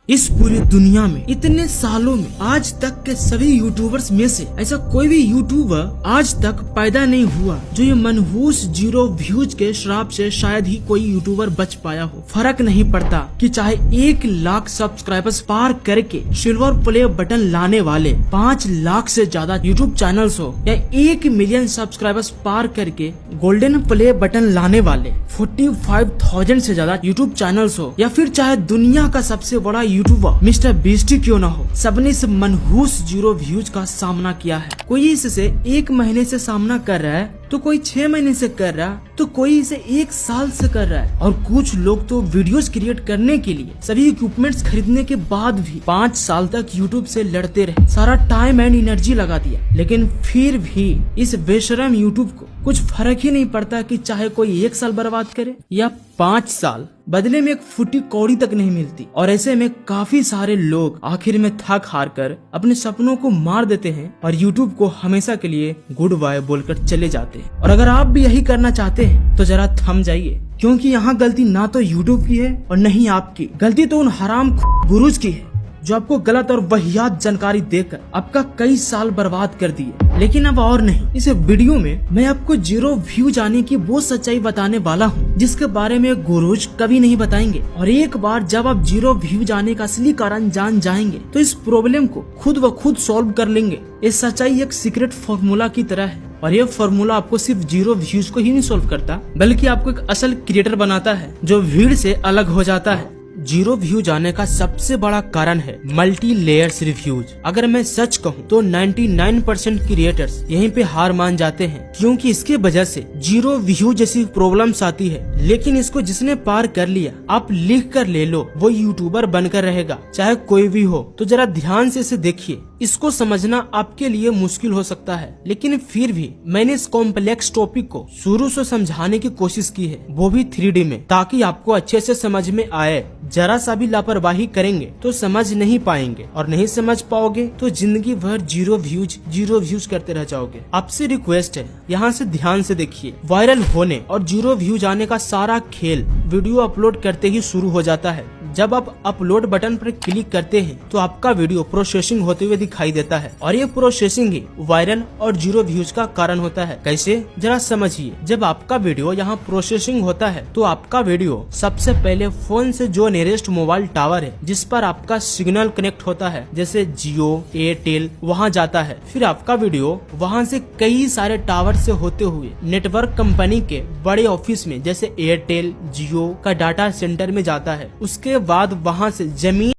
इस पूरी दुनिया में इतने सालों में आज तक के सभी यूट्यूबर्स में से ऐसा कोई भी यूट्यूबर आज तक पैदा नहीं हुआ जो ये मनहूस 0 व्यूज के श्राप से शायद ही कोई यूट्यूबर बच पाया हो। फर्क नहीं पड़ता कि चाहे 1 लाख सब्सक्राइबर्स पार करके सिल्वर प्ले बटन लाने वाले 5 लाख से ज्यादा यूट्यूब चैनल्स हो या 1 मिलियन सब्सक्राइबर्स पार करके गोल्डन प्ले बटन लाने वाले 45,000 से ज्यादा यूट्यूब चैनल्स हो या फिर चाहे दुनिया का सबसे बड़ा यूट्यूबर मिस्टर बीस्टी क्यों ना हो, सबने इस मनहूस 0 व्यूज का सामना किया है। कोई इससे 1 महीने से सामना कर रहा है तो कोई 6 महीने से कर रहा है तो कोई इसे 1 साल से कर रहा है और कुछ लोग तो वीडियोस क्रिएट करने के लिए सभी इक्विपमेंट्स खरीदने के बाद भी 5 साल तक यूट्यूब से लड़ते रहे, सारा टाइम एंड एनर्जी लगा दिया, लेकिन फिर भी इस बेशरम यूट्यूब को कुछ फर्क ही नहीं पड़ता कि चाहे कोई 1 साल बर्बाद करे या 5 साल, बदले में एक फुटी कौड़ी तक नहीं मिलती। और ऐसे में काफी सारे लोग आखिर में थक हार कर अपने सपनों को मार देते हैं और यूट्यूब को हमेशा के लिए गुड बाय बोलकर चले जाते हैं। और अगर आप भी यही करना चाहते हैं तो जरा थम जाइए, क्योंकि यहाँ गलती ना तो यूट्यूब की है और न ही आपकी, गलती तो उन हराम गुरुज की है जो आपको गलत और वाहियात जानकारी देकर आपका कई साल बर्बाद कर दिए। लेकिन अब और नहीं, इस वीडियो में मैं आपको 0 व्यू जाने की वो सच्चाई बताने वाला हूँ जिसके बारे में गुरुज कभी नहीं बताएंगे। और एक बार जब आप 0 व्यू जाने का असली कारण जान जाएंगे तो इस प्रॉब्लम को खुद व खुद सॉल्व कर लेंगे। ये सच्चाई एक सीक्रेट फॉर्मूला की तरह है और ये फॉर्मूला आपको सिर्फ 0 व्यूज को ही नहीं सॉल्व करता बल्कि आपको एक असल क्रिएटर बनाता है जो भीड़ से अलग हो जाता है। 0 व्यू जाने का सबसे बड़ा कारण है मल्टी लेयर्स रिव्यूज। अगर मैं सच कहूँ तो 99% क्रिएटर्स यहीं पे हार मान जाते हैं, क्योंकि इसके वजह से 0 व्यू जैसी प्रॉब्लम्स आती है। लेकिन इसको जिसने पार कर लिया, आप लिख कर ले लो, वो यूट्यूबर बनकर रहेगा, चाहे कोई भी हो। तो जरा ध्यान से इसे देखिए। इसको समझना आपके लिए मुश्किल हो सकता है, लेकिन फिर भी मैंने इस कॉम्प्लेक्स टॉपिक को शुरू से समझाने की कोशिश की है, वो भी 3D में, ताकि आपको अच्छे से समझ में आए। जरा सा भी लापरवाही करेंगे तो समझ नहीं पाएंगे और नहीं समझ पाओगे तो जिंदगी भर 0 व्यूज करते रह जाओगे। आपसे रिक्वेस्ट है, यहाँ से ध्यान से देखिए। वायरल होने और 0 व्यू जाने का सारा खेल वीडियो अपलोड करते ही शुरू हो जाता है। जब आप अपलोड बटन पर क्लिक करते हैं तो आपका वीडियो प्रोसेसिंग होते हुए दिखाई देता है और ये प्रोसेसिंग ही वायरल और 0 व्यूज का कारण होता है। कैसे, जरा समझिए। जब आपका वीडियो यहाँ प्रोसेसिंग होता है तो आपका वीडियो सबसे पहले फोन से जो नियरेस्ट मोबाइल टावर है जिस पर आपका सिग्नल कनेक्ट होता है, जैसे जियो, एयरटेल, वहाँ जाता है। फिर आपका वीडियो वहाँ से कई सारे टावर से होते हुए नेटवर्क कंपनी के बड़े ऑफिस में, जैसे एयरटेल, जियो का डाटा सेंटर में जाता है। उसके बाद वहाँ से जमीन